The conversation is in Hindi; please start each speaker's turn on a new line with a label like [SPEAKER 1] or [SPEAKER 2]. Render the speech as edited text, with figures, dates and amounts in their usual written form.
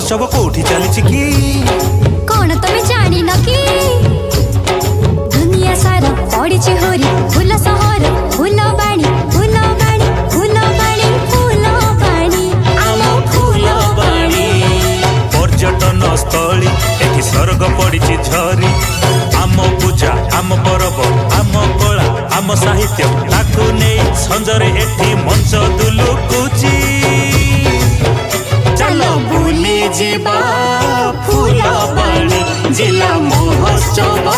[SPEAKER 1] महोत्सव कोठी चली कि
[SPEAKER 2] कौन तुम्हें जानी न कि दुनिया सारा पड़ी होरी फूल सहर फूल बाणी फूल बाणी फूल बाणी फूल बाणी
[SPEAKER 1] आम फूल बाणी पर्यटन स्थली एठी स्वर्ग पड़ी झरी आम पूजा आम पर्व आम कला आम साहित्य ताकू नहीं संजरे एठी मंच दुलुकुची चलो बुली जीवा फूल बाणी जिला महोत्सव